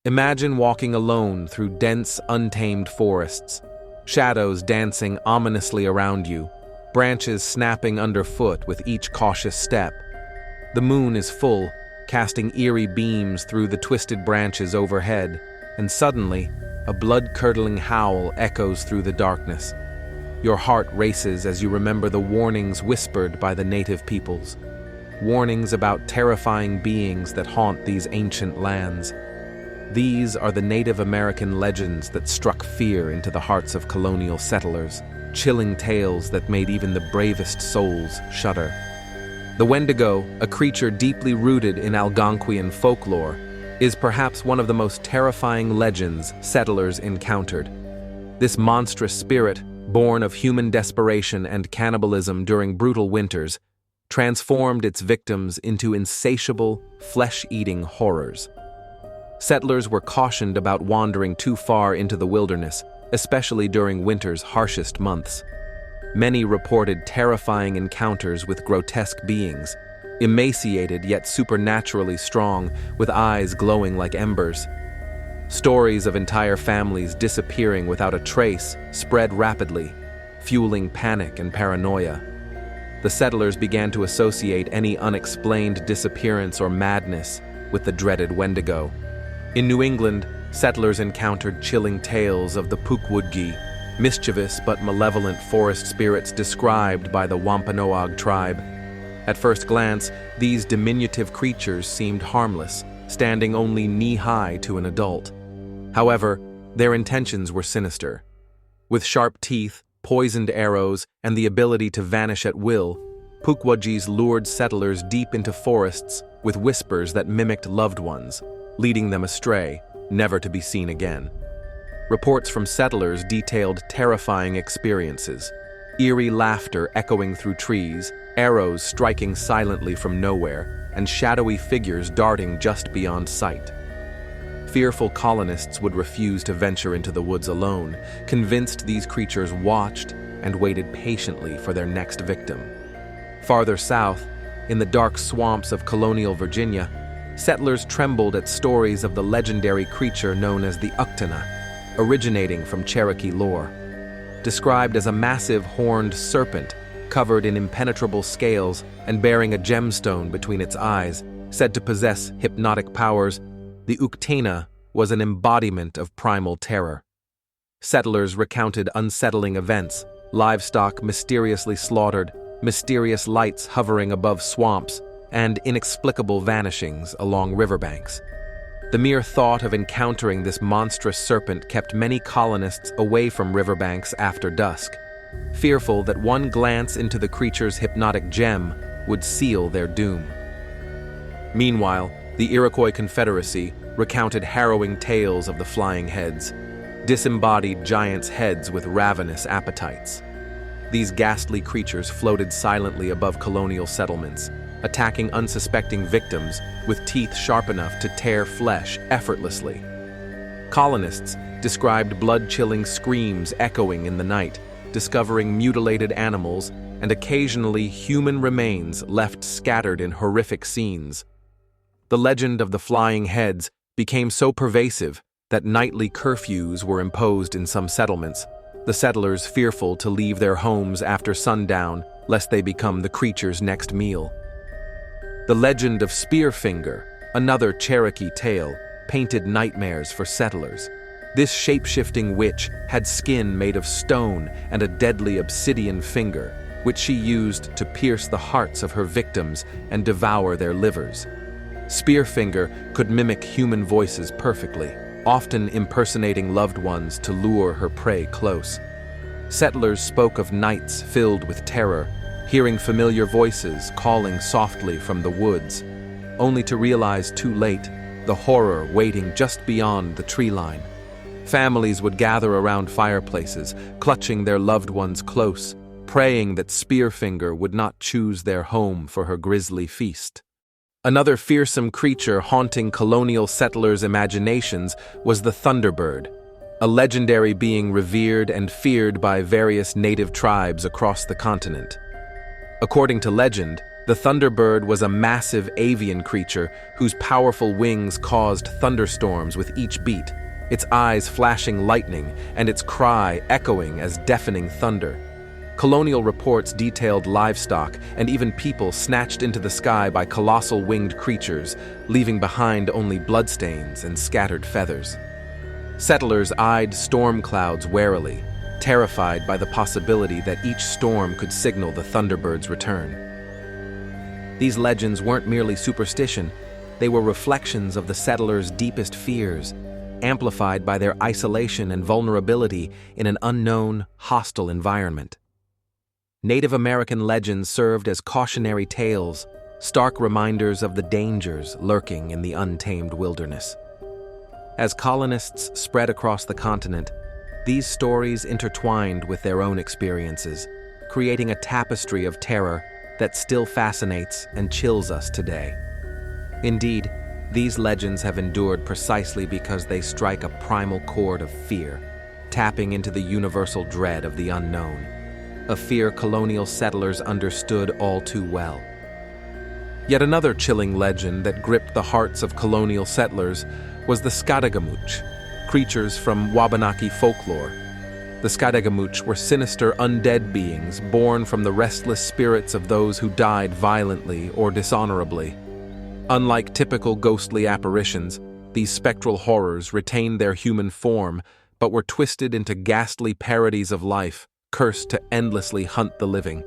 Imagine walking alone through dense, untamed forests, shadows dancing ominously around you, branches snapping underfoot with each cautious step. The moon is full, casting eerie beams through the twisted branches overhead, and suddenly, a blood-curdling howl echoes through the darkness. Your heart races as you remember the warnings whispered by the native peoples. Warnings about terrifying beings that haunt these ancient lands. These are the Native American legends that struck fear into the hearts of colonial settlers, chilling tales that made even the bravest souls shudder. The Wendigo, a creature deeply rooted in Algonquian folklore, is perhaps one of the most terrifying legends settlers encountered. This monstrous spirit, born of human desperation and cannibalism during brutal winters, transformed its victims into insatiable, flesh-eating horrors. Settlers were cautioned about wandering too far into the wilderness, especially during winter's harshest months. Many reported terrifying encounters with grotesque beings, emaciated yet supernaturally strong, with eyes glowing like embers. Stories of entire families disappearing without a trace spread rapidly, fueling panic and paranoia. The settlers began to associate any unexplained disappearance or madness with the dreaded Wendigo. In New England, settlers encountered chilling tales of the Pukwudgie, mischievous but malevolent forest spirits described by the Wampanoag tribe. At first glance, these diminutive creatures seemed harmless, standing only knee-high to an adult. However, their intentions were sinister. With sharp teeth, poisoned arrows, and the ability to vanish at will, Pukwudgies lured settlers deep into forests with whispers that mimicked loved ones, leading them astray, never to be seen again. Reports from settlers detailed terrifying experiences, eerie laughter echoing through trees, arrows striking silently from nowhere, and shadowy figures darting just beyond sight. Fearful colonists would refuse to venture into the woods alone, convinced these creatures watched and waited patiently for their next victim. Farther south, in the dark swamps of colonial Virginia, settlers trembled at stories of the legendary creature known as the Uktana, originating from Cherokee lore. Described as a massive horned serpent covered in impenetrable scales and bearing a gemstone between its eyes, said to possess hypnotic powers, the Uktana was an embodiment of primal terror. Settlers recounted unsettling events, livestock mysteriously slaughtered, mysterious lights hovering above swamps, and inexplicable vanishings along riverbanks. The mere thought of encountering this monstrous serpent kept many colonists away from riverbanks after dusk, fearful that one glance into the creature's hypnotic gem would seal their doom. Meanwhile, the Iroquois Confederacy recounted harrowing tales of the flying heads, disembodied giants' heads with ravenous appetites. These ghastly creatures floated silently above colonial settlements, attacking unsuspecting victims with teeth sharp enough to tear flesh effortlessly. Colonists described blood-chilling screams echoing in the night, discovering mutilated animals and occasionally human remains left scattered in horrific scenes. The legend of the flying heads became so pervasive that nightly curfews were imposed in some settlements, the settlers fearful to leave their homes after sundown lest they become the creature's next meal. The legend of Spearfinger, another Cherokee tale, painted nightmares for settlers. This shape-shifting witch had skin made of stone and a deadly obsidian finger, which she used to pierce the hearts of her victims and devour their livers. Spearfinger could mimic human voices perfectly, often impersonating loved ones to lure her prey close. Settlers spoke of nights filled with terror, hearing familiar voices calling softly from the woods, only to realize too late the horror waiting just beyond the tree line. Families would gather around fireplaces, clutching their loved ones close, praying that Spearfinger would not choose their home for her grisly feast. Another fearsome creature haunting colonial settlers' imaginations was the Thunderbird, a legendary being revered and feared by various native tribes across the continent. According to legend, The thunderbird was a massive avian creature whose powerful wings caused thunderstorms with each beat, its eyes flashing lightning and its cry echoing as deafening thunder. Colonial reports detailed livestock and even people snatched into the sky by colossal winged creatures, leaving behind only bloodstains and scattered feathers. Settlers eyed storm clouds warily, terrified by the possibility that each storm could signal the thunderbird's return. These legends weren't merely superstition, they were reflections of the settlers' deepest fears, amplified by their isolation and vulnerability in an unknown, hostile environment. Native American legends served as cautionary tales, stark reminders of the dangers lurking in the untamed wilderness. As colonists spread across the continent, these stories intertwined with their own experiences, creating a tapestry of terror that still fascinates and chills us today. Indeed, these legends have endured precisely because they strike a primal chord of fear, tapping into the universal dread of the unknown, a fear colonial settlers understood all too well. Yet another chilling legend that gripped the hearts of colonial settlers was the Skadegamutc, creatures from Wabanaki folklore. The Skadegamutc were sinister undead beings born from the restless spirits of those who died violently or dishonorably. Unlike typical ghostly apparitions, these spectral horrors retained their human form but were twisted into ghastly parodies of life, cursed to endlessly hunt the living.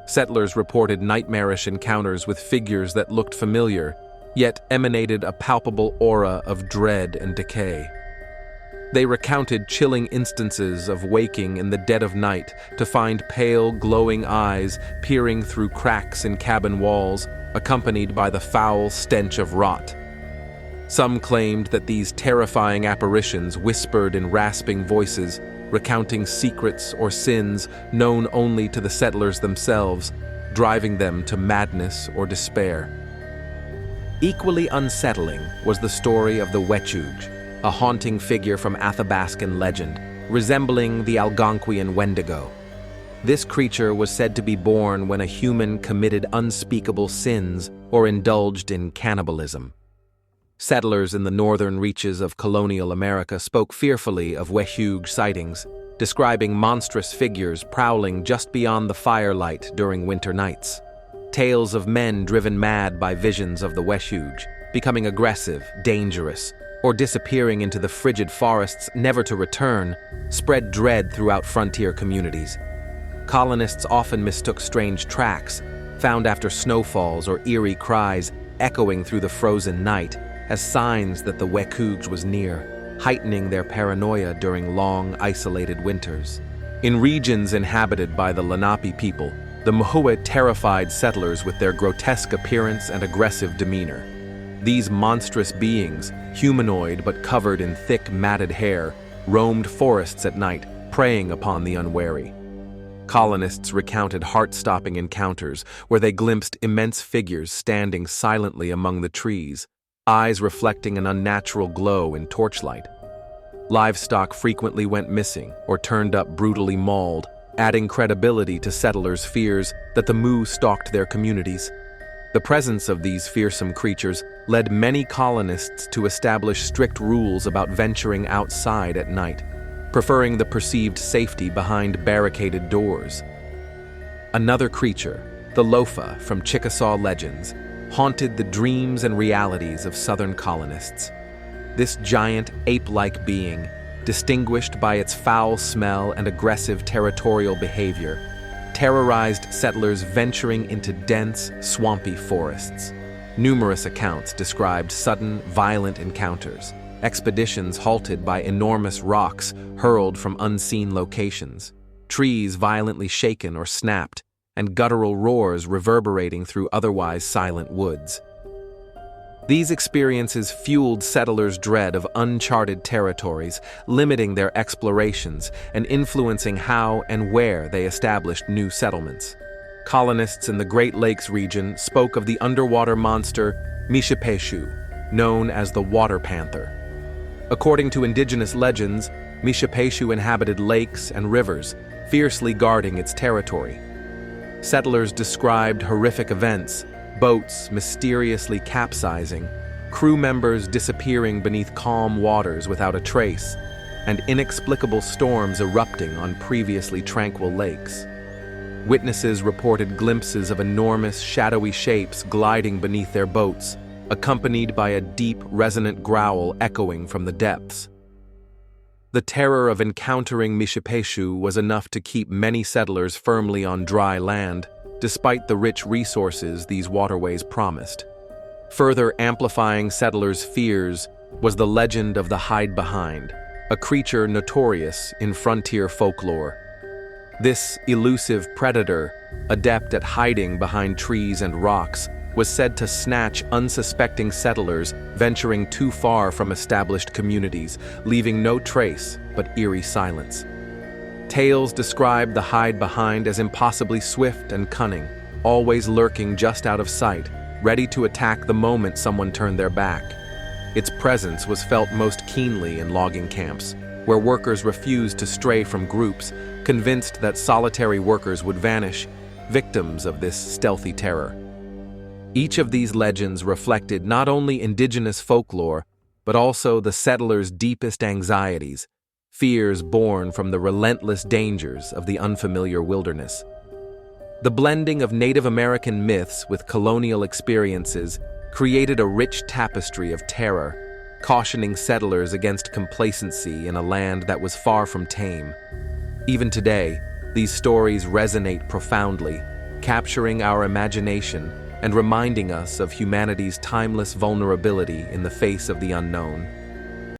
Settlers reported nightmarish encounters with figures that looked familiar, yet emanated a palpable aura of dread and decay. They recounted chilling instances of waking in the dead of night to find pale, glowing eyes peering through cracks in cabin walls, accompanied by the foul stench of rot. Some claimed that these terrifying apparitions whispered in rasping voices, recounting secrets or sins known only to the settlers themselves, driving them to madness or despair. Equally unsettling was the story of the Wechuge, a haunting figure from Athabascan legend, resembling the Algonquian Wendigo. This creature was said to be born when a human committed unspeakable sins or indulged in cannibalism. Settlers in the northern reaches of colonial America spoke fearfully of Wechuge sightings, describing monstrous figures prowling just beyond the firelight during winter nights. Tales of men driven mad by visions of the Wechuge, becoming aggressive, dangerous, or disappearing into the frigid forests never to return, spread dread throughout frontier communities. Colonists often mistook strange tracks, found after snowfalls or eerie cries echoing through the frozen night, as signs that the Wechuge was near, heightening their paranoia during long, isolated winters. In regions inhabited by the Lenape people, the Mhuwe terrified settlers with their grotesque appearance and aggressive demeanor. These monstrous beings, humanoid but covered in thick, matted hair, roamed forests at night, preying upon the unwary. Colonists recounted heart-stopping encounters where they glimpsed immense figures standing silently among the trees, eyes reflecting an unnatural glow in torchlight. Livestock frequently went missing or turned up brutally mauled, adding credibility to settlers' fears that the Mhuwe stalked their communities. The presence of these fearsome creatures led many colonists to establish strict rules about venturing outside at night, preferring the perceived safety behind barricaded doors. Another creature, the Lofa from Chickasaw legends, haunted the dreams and realities of southern colonists. This giant ape-like being, distinguished by its foul smell and aggressive territorial behavior, terrorized settlers venturing into dense, swampy forests. Numerous accounts described sudden, violent encounters, expeditions halted by enormous rocks hurled from unseen locations, trees violently shaken or snapped, and guttural roars reverberating through otherwise silent woods. These experiences fueled settlers' dread of uncharted territories, limiting their explorations and influencing how and where they established new settlements. Colonists in the Great Lakes region spoke of the underwater monster Mishipeshu, known as the water panther. According to indigenous legends, Mishipeshu inhabited lakes and rivers, fiercely guarding its territory. Settlers described horrific events, boats mysteriously capsizing, crew members disappearing beneath calm waters without a trace, and inexplicable storms erupting on previously tranquil lakes. Witnesses reported glimpses of enormous, shadowy shapes gliding beneath their boats, accompanied by a deep, resonant growl echoing from the depths. The terror of encountering Mishipeshu was enough to keep many settlers firmly on dry land, despite the rich resources these waterways promised. Further amplifying settlers' fears was the legend of the hide-behind, a creature notorious in frontier folklore. This elusive predator, adept at hiding behind trees and rocks, was said to snatch unsuspecting settlers venturing too far from established communities, leaving no trace but eerie silence. Tales described the hide-behind as impossibly swift and cunning, always lurking just out of sight, ready to attack the moment someone turned their back. Its presence was felt most keenly in logging camps, where workers refused to stray from groups, convinced that solitary workers would vanish, victims of this stealthy terror. Each of these legends reflected not only indigenous folklore, but also the settlers' deepest anxieties, fears born from the relentless dangers of the unfamiliar wilderness. The blending of Native American myths with colonial experiences created a rich tapestry of terror, cautioning settlers against complacency in a land that was far from tame. Even today, these stories resonate profoundly, capturing our imagination and reminding us of humanity's timeless vulnerability in the face of the unknown.